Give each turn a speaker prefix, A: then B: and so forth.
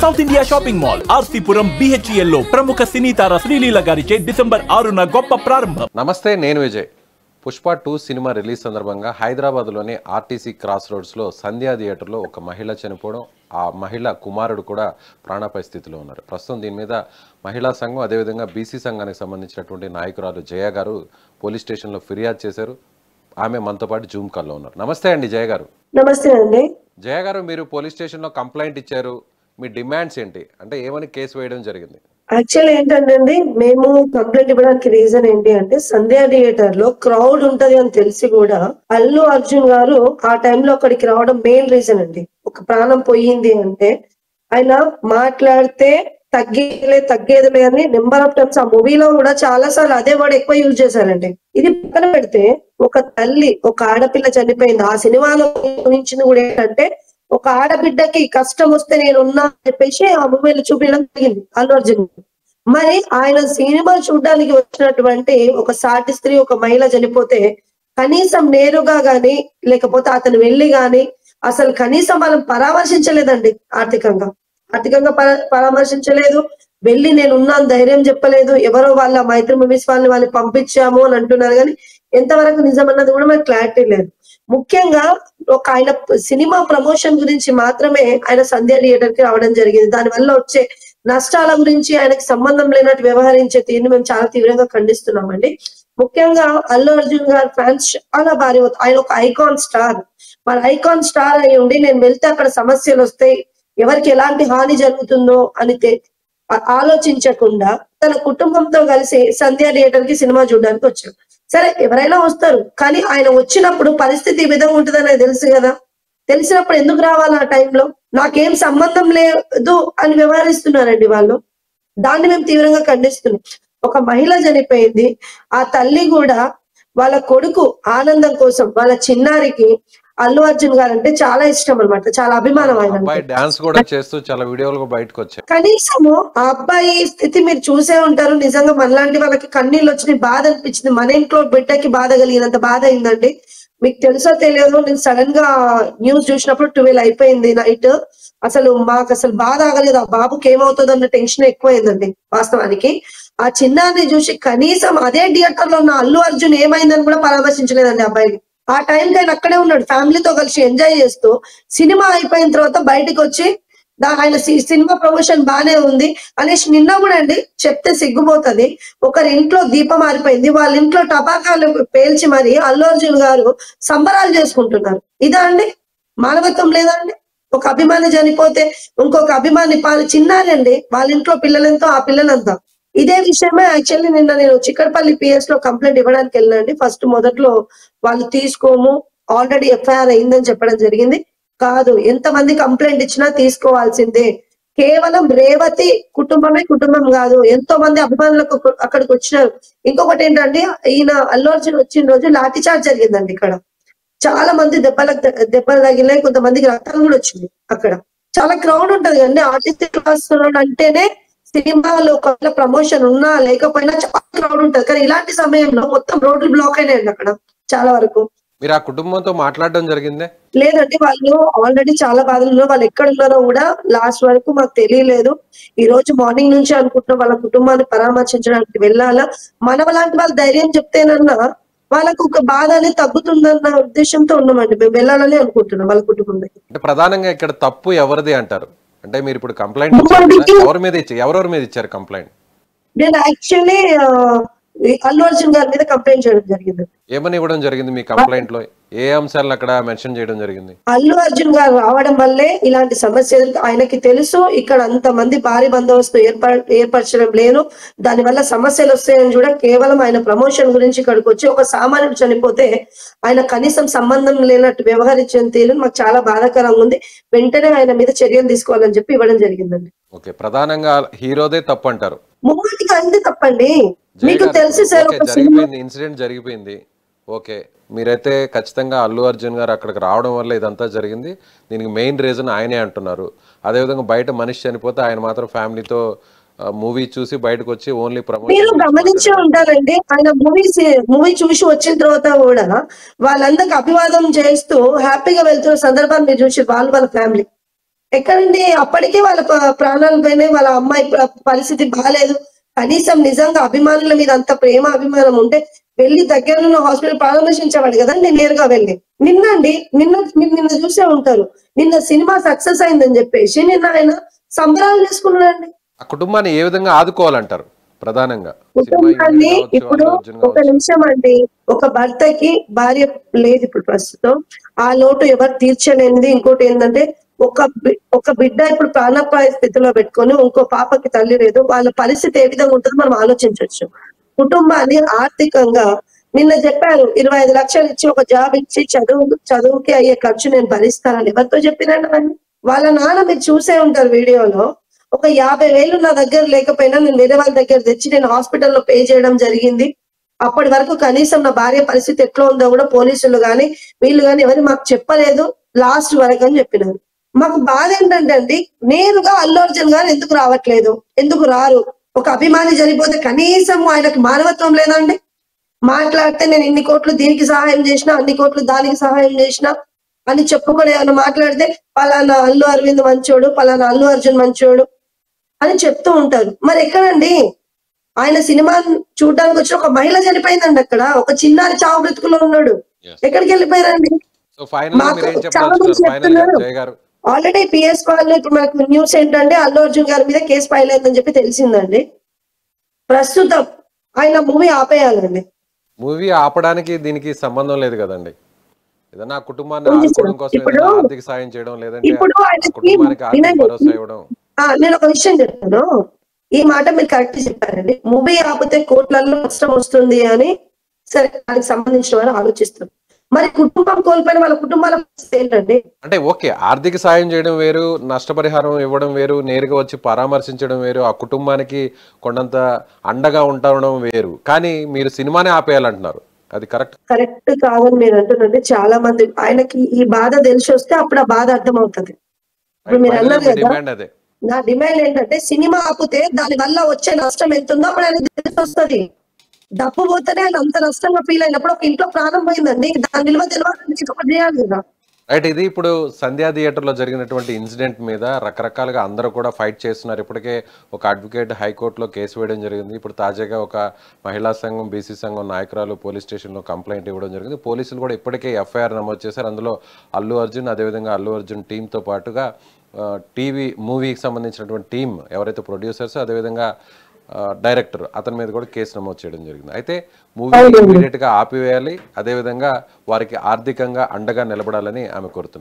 A: South India shopping mall RC Puram BHEL లో ప్రముఖ సినీ తార శ్రీలీల గారిచే డిసెంబర్ 6న గొప్ప ప్రారంభం.
B: నమస్తే, నేను విజయ్. పుష్ప 2 సినిమా రిలీజ్ సందర్భంగా హైదరాబాద్లోని ఆర్టీసీ క్రాస్ రోడ్స్లో సంధ్యా థియేటర్లో ఒక మహిళ చనిపోవడం, ఆ మహిళ కుమారుడు కూడా ప్రాణాపాయ స్థితిలో ఉన్నారు. ప్రస్తుతం దీని మీద మహిళా సంఘం, అదేవిధంగా బీసీ సంఘానికి సంబంధించినటువంటి నాయకురాలు జయ గారు పోలీస్ స్టేషన్లో ఫిర్యాదు చేశారు. ఆమె మనతో పాటు జూమ్ కాల్లో ఉన్నారు. నమస్తే అండి జయ గారు.
C: నమస్తే అండి.
B: జయ గారు, మీరు పోలీస్ స్టేషన్లో కంప్లైంట్ ఇచ్చారు. మీ డిమాండ్స్ ఏంటి? అంటే ఏమని కేసు వేయడం జరిగింది?
C: యాక్చువల్లీ ఏంటంటే అండి, మేము కంప్లైంట్ ఇవ్వడానికి రీజన్ ఏంటి అంటే, సంధ్యా థియేటర్ లో క్రౌడ్ ఉంటది అని తెలిసి కూడా అల్లు అర్జున్ గారు ఆ టైంలో అక్కడికి రావడం మెయిన్ రీజన్ అండి. ఒక ప్రాణం పోయింది అంటే ఆయన మాట్లాడితే తగ్గేదిలే అని నెంబర్ ఆఫ్ టైమ్స్ ఆ మూవీలో కూడా చాలా సార్లు అదే వర్డ్ ఎక్కువ యూజ్ చేశారండి. ఇది పక్కన పెడితే ఒక తల్లి, ఒక ఆడపిల్ల చనిపోయింది. ఆ సినిమాలో ఊహించింది కూడా ఏంటంటే, ఒక ఆడబిడ్డకి కష్టం వస్తే నేను ఉన్నా అని చెప్పేసి ఆ మూవీలో చూపించడం జరిగింది అల్లు అర్జున్. మరి ఆయన సినిమా చూడడానికి వచ్చినటువంటి ఒక సాటి స్త్రీ, ఒక మహిళ చనిపోతే కనీసం నేరుగా గాని లేకపోతే అతను వెళ్ళి గాని అసలు కనీసం వాళ్ళని పరామర్శించలేదండి. ఆర్థికంగా పరామర్శించలేదు. వెళ్ళి నేను ఉన్నాను ధైర్యం చెప్పలేదు. ఎవరో వాళ్ళ మైత్రి మూవీస్ వాళ్ళని పంపించాము అని అంటున్నారు, కానీ ఎంతవరకు నిజం అన్నది కూడా మనకు క్లారిటీ లేదు. ముఖ్యంగా ఒక ఆయన సినిమా ప్రమోషన్ గురించి మాత్రమే ఆయన సంధ్యా థియేటర్ కి రావడం జరిగింది. దానివల్ల వచ్చే నష్టాల గురించి ఆయనకి సంబంధం లేనట్టు వ్యవహరించే తీరుని మేము చాలా తీవ్రంగా ఖండిస్తున్నామండి. ముఖ్యంగా అల్లు అర్జున్ గారి ఫ్యాన్స్ చాలా భారీ, ఆయన ఒక ఐకాన్ స్టార్. మన ఐకాన్ స్టార్ అయి ఉండి నేను వెళ్తే అక్కడ సమస్యలు వస్తాయి, ఎవరికి ఎలాంటి హాని జరుగుతుందో అని ఆలోచించకుండా తన కుటుంబంతో కలిసి సంధ్యా థియేటర్ కి సినిమా చూడడానికి వచ్చారు. సరే, ఎవరైనా వస్తారు, కానీ ఆయన వచ్చినప్పుడు పరిస్థితి ఈ విధంగా ఉంటుందని తెలుసు కదా. తెలిసినప్పుడు ఎందుకు రావాలి? ఆ టైంలో నాకేం సంబంధం లేదు అని వ్యవహరిస్తున్నారండి వాళ్ళు. దాన్ని మేము తీవ్రంగా ఖండిస్తున్నాం. ఒక మహిళ చనిపోయింది, ఆ తల్లి కూడా వాళ్ళ కొడుకు ఆనందం కోసం, వాళ్ళ చిన్నారికి అల్లు అర్జున్ గారు అంటే చాలా ఇష్టం అనమాట, చాలా అభిమానం ఆయన.
B: డాన్స్ కూడా చేస్తూ చాలా వీడియోలు బయటకు వచ్చాయి.
C: కనీసము ఆ అబ్బాయి స్థితి మీరు చూసే ఉంటారు. నిజంగా మనలాంటి వాళ్ళకి కన్నీళ్ళు వచ్చినాయి, బాధ అనిపించింది. మన ఇంట్లో బిడ్డకి బాధ కలిగినంత బాధ అయిందండి. మీకు తెలుసో తెలియదు, నేను సడన్ గా న్యూస్ చూసినప్పుడు 12 అయిపోయింది నైట్. మాకు అసలు బాధ ఆగలేదు. ఆ బాబుకి ఏమవుతుందో అన్న టెన్షన్ ఎక్కువైందండి. వాస్తవానికి ఆ చిన్నాన్ని చూసి కనీసం అదే థియేటర్ లో ఉన్న అల్లు అర్జున్ ఏమైందని కూడా పరామర్శించలేదండి అబ్బాయిని. ఆ టైంకి ఆయన అక్కడే ఉన్నాడు, ఫ్యామిలీతో కలిసి ఎంజాయ్ చేస్తూ. సినిమా అయిపోయిన తర్వాత బయటకు వచ్చి ఆయన సినిమా ప్రమోషన్ బానే ఉంది అనేసి నిన్న కూడా అండి చెప్తే సిగ్గుపోతుంది. ఒకరి ఇంట్లో దీపం ఆరిపోయింది, వాళ్ళ ఇంట్లో టపాకాలు పేల్చి మరి అల్లు అర్జున్ గారు సంబరాలు చేసుకుంటున్నారు. ఇదా అండి మానవత్వం? లేదా అండి? ఒక అభిమాని చనిపోతే ఇంకొక అభిమాని చిన్నారండి, వాళ్ళ ఇంట్లో పిల్లలెంతో ఆ పిల్లలంతా. ఇదే విషయమే యాక్చువల్లీ నిన్న నేను చిక్కడపల్లి PS లో కంప్లైంట్ ఇవ్వడానికి వెళ్ళండి. మొదట్లో వాళ్ళు తీసుకోము, ఆల్రెడీ FIR అయిందని చెప్పడం జరిగింది. కాదు, ఎంతమంది కంప్లైంట్ ఇచ్చినా తీసుకోవాల్సిందే. కేవలం రేవతి కుటుంబం కాదు, ఎంతో మంది అభిమానులకు అక్కడికి వచ్చినారు. ఇంకొకటి ఏంటంటే, ఈయన అల్లు అర్జున్ వచ్చిన రోజు లాఠీ చార్జ్ జరిగిందండి. ఇక్కడ చాలా మంది దెబ్బలు తగిలాయి, కొంతమందికి రక్తం కూడా వచ్చింది. అక్కడ చాలా క్రౌడ్ ఉంటది కదండి. ఆర్టిస్ట్ క్లాస్ అంటేనే సినిమాలో ఒకవేళ ప్రమోషన్ ఉన్నా లేకపోయినా చాలా క్రౌడ్ ఉంటది, కానీ ఇలాంటి సమయంలో మొత్తం రోడ్లు బ్లాక్ అయినాయండి అక్కడ చాలా వరకు.
B: మీరు ఆ కుటుంబంతో మాట్లాడడం జరిగిందే?
C: లేదండి, వాళ్ళు ఆల్రెడీ చాలా బాధలు ఉన్నారు. వాళ్ళు ఎక్కడ ఉన్నారో కూడా లాస్ట్ వరకు మాకు తెలియలేదు. ఈ రోజు మార్నింగ్ నుంచి అనుకుంటున్నాం వాళ్ళ కుటుంబాన్ని పరామర్శించడానికి వెళ్ళాలా. లాంటి వాళ్ళు ధైర్యం చెప్తేనన్నా వాళ్ళకు ఒక బాధ అనేది తగ్గుతుందన్న ఉద్దేశంతో ఉన్నామండి. మేము వెళ్ళాలని అనుకుంటున్నాం వాళ్ళ కుటుంబం దగ్గర.
B: అంటే ప్రధానంగా ఇక్కడ తప్పు ఎవరిది అంటారు? అంటే మీరు ఇప్పుడు కంప్లైంట్ ఎవరెవరి మీద ఇచ్చారు కంప్లైంట్?
C: నేను యాక్చువల్లీ అల్లు అర్జున్ గారి మీద కంప్లైంట్ చేయడం జరిగింది.
B: ఏమని ఇవ్వడం జరిగింది మీ కంప్లైంట్ లో? ఏ అంశాలను అక్కడ మెన్షన్ చేయడం జరిగింది?
C: అల్లు అర్జున్ గారు రావడం వల్లే ఇలాంటి సమస్యలు ఆయనకి తెలుసు. ఇక్కడ అంతమంది భారీ బందోబస్తు ఏర్పరచడం లేదు, దానివల్ల సమస్యలు వస్తాయని కూడా కేవలం ఆయన ప్రమోషన్ గురించి ఇక్కడికి వచ్చి ఒక సామాన్యుడు చనిపోతే ఆయన కనీసం సంబంధం లేనట్టు వ్యవహరించిన తీరు మాకు చాలా బాధాకరంగా ఉంది. వెంటనే ఆయన మీద చర్యలు తీసుకోవాలని చెప్పి ఇవ్వడం జరిగిందండి.
B: ఓకే, ప్రధానంగా హీరోదే తప్పు అంటారు?
C: మూవీకి అంతే తప్పండి. మీకు తెలుసు సార్,
B: ఇన్సిడెంట్ జరిగిపోయింది. ఓకే, మీరైతే ఖచ్చితంగా అల్లు అర్జున్ గారు అక్కడికి రావడం వల్ల ఇదంతా జరిగింది, దీనికి మెయిన్ రీజన్ ఆయనే అంటున్నారు. అదేవిధంగా బయట మనిషి చనిపోతే ఆయన మాత్రం ఫ్యామిలీతో మూవీ చూసి బయటకు వచ్చి ఓన్లీ ప్రమోషన్.
C: మీరు గమనించే ఉంటారండి, ఆయన మూవీ చూసి వచ్చిన తర్వాత కూడా వాళ్ళందరికి అభివాదం చేస్తూ హ్యాపీగా వెళ్తున్న సందర్భాన్ని మీరు చూసి వాళ్ళ ఫ్యామిలీ ఎక్కడండి అప్పటికే వాళ్ళ ప్రాణాలు పోయినాయి, వాళ్ళ అమ్మాయి పరిస్థితి బాగాలేదు. కనీసం నిజంగా అభిమానుల మీద అంత ప్రేమ అభిమానం ఉంటే వెళ్ళి దగ్గరలో హాస్పిటల్ పరామర్శించేవాడు కదండి నేరుగా వెళ్ళి. నిన్న చూసే ఉంటారు, నిన్న సినిమా సక్సెస్ అయిందని చెప్పేసి నిన్న ఆయన సంబరాలు చేసుకున్నాడండి.
B: ఆ కుటుంబాన్ని ఏ విధంగా ఆదుకోవాలంటారు ప్రధానంగా?
C: కుటుంబాన్ని ఇప్పుడు ఒక నిమిషం అండి, ఒక భర్తకి భార్య లేదు ఇప్పుడు ప్రస్తుతం, ఆ లోటు ఎవరు తీర్చలేనిది. ఇంకోటి ఏంటంటే ఒక బిడ్డ ఇప్పుడు ప్రాణాపాయ స్థితిలో పెట్టుకొని ఇంకో పాపకి తల్లి లేదు, వాళ్ళ పరిస్థితి ఏ విధంగా ఉంటుందో మనం ఆలోచించవచ్చు. కుటుంబాన్ని ఆర్థికంగా నిన్న చెప్పారు 25 లక్షలు ఇచ్చి ఒక జాబ్ ఇచ్చి చదువుకి అయ్యే ఖర్చు నేను భరిస్తానని ఎవరితో చెప్పినండి అవన్నీ? వాళ్ళ నాన్న మీరు చూసే ఉంటారు వీడియోలో, ఒక 50,000 నా దగ్గర లేకపోయినా నేను వేరే వాళ్ళ దగ్గర తెచ్చి నేను హాస్పిటల్లో పే చేయడం జరిగింది. అప్పటి వరకు కనీసం నా భార్య పరిస్థితి ఎట్లా ఉందో కూడా పోలీసులు గాని వీళ్ళు గాని ఎవరు మాకు చెప్పలేదు లాస్ట్ వరకు అని చెప్పినారు. మాకు బాధ ఏంటంటే అండి, నేరుగా అల్లు అర్జున్ గారు ఎందుకు రావట్లేదు, ఎందుకు రారు? ఒక అభిమాని చనిపోతే కనీసం ఆయనకు మానవత్వం లేదండి? మాట్లాడితే నేను ఇన్ని కోట్లు దీనికి సహాయం చేసినా, అన్ని కోట్లు దానికి సహాయం చేసినా అని చెప్పుకొని ఏమైనా మాట్లాడితే పలానా అల్లు అరవింద్ మంచోడు, పలానా అల్లు అర్జున్ మంచోడు అని చెప్తూ ఉంటారు. మరి ఎక్కడండి ఆయన సినిమా చూడడానికి వచ్చిన ఒక మహిళ చనిపోయిందండి, అక్కడ ఒక చిన్నారి చావు బ్రతుకులో ఉన్నాడు, ఎక్కడికి వెళ్ళిపోయారండి? చాలా మంది చెప్తున్నారు ఆల్రెడీ పిఎస్ వాళ్ళు. ఇప్పుడు మనకు న్యూస్ ఏంటంటే అల్లు అర్జున్ గారి మీద కేసు ఫైల్ అయిందని చెప్పి తెలిసిందండి. ప్రస్తుతం ఆయన మూవీ ఆపేయాలండి.
B: మూవీ ఆపడానికి దీనికి సంబంధం లేదు కదండి. ఏదైనా కుటుంబాన్ని ఆదుకోవడం కోసం ఏదైనా ఆర్థిక సాయం చేయడం, లేదంటే కుటుంబానికి ఆర్థిక భరోసా ఇవ్వడం.
C: నేను ఒక విషయం చెప్తాను, ఈ మాట మీరు కరెక్ట్ చెప్పారండి. మూవీ ఆపితే కోట్లలో నష్టం వస్తుంది అని సరే దానికి సంబంధించిన వారు ఆలోచిస్తారు. మరి కుటుంబం కోల్పోయిన వాళ్ళ కుటుంబాల ఏంటండి?
B: అంటే ఓకే, ఆర్థిక సాయం చేయడం వేరు, నష్టపరిహారం ఇవ్వడం వేరు, నేరుగా వచ్చి పరామర్శించడం వేరు, ఆ కుటుంబానికి కొండంత అండగా ఉండడం వేరు. కానీ మీరు సినిమానే ఆపేయాలంటున్నారు, అది కరెక్ట్
C: కాదని మీరు అంటున్నారండి. చాలా మంది ఆయనకి ఈ బాధ తెలిసి వస్తే అప్పుడు ఆ బాధ అర్థం అవుతుంది. ఇప్పుడు మీరు అన్నారు కదా, నా డిమాండ్ ఏంటంటే సినిమా ఆపితే దాని వల్ల వచ్చే నష్టం ఎంత ఉందో అప్పుడు ఆయన తెలిసి వస్తుంది. డబ్బు పోతేనే ఆయన అంత నష్టంగా ఫీల్ అయినప్పుడు ఒక ఇంట్లో ప్రాణం పోయిందండి, దాని విలువ తెలియాలి కదా.
B: రైట్. ఇది ఇప్పుడు సంధ్యా థియేటర్ లో జరిగినటువంటి ఇన్సిడెంట్ మీద రకరకాలుగా అందరూ కూడా ఫైట్ చేస్తున్నారు. ఇప్పటికే ఒక అడ్వకేట్ హైకోర్టులో కేసు వేయడం జరిగింది. ఇప్పుడు తాజాగా ఒక మహిళా సంఘం, బీసీ సంఘం నాయకురాలు పోలీస్ స్టేషన్లో కంప్లైంట్ ఇవ్వడం జరిగింది. పోలీసులు కూడా ఇప్పటికే ఎఫ్ఐఆర్ నమోదు చేశారు. అందులో అల్లు అర్జున్, అదేవిధంగా అల్లు అర్జున్ టీంతో పాటుగా మూవీకి సంబంధించినటువంటి టీం ఎవరైతే ప్రొడ్యూసర్స్, అదేవిధంగా డైరెక్టర్, అతని మీద కూడా కేసు నమోదు చేయడం జరిగింది. అయితే మూవీ ఇమీడియట్ గా ఆపివేయాలి, అదేవిధంగా వారికి ఆర్థికంగా అండగా నిలబడాలని ఆమె కోరుతున్నారు.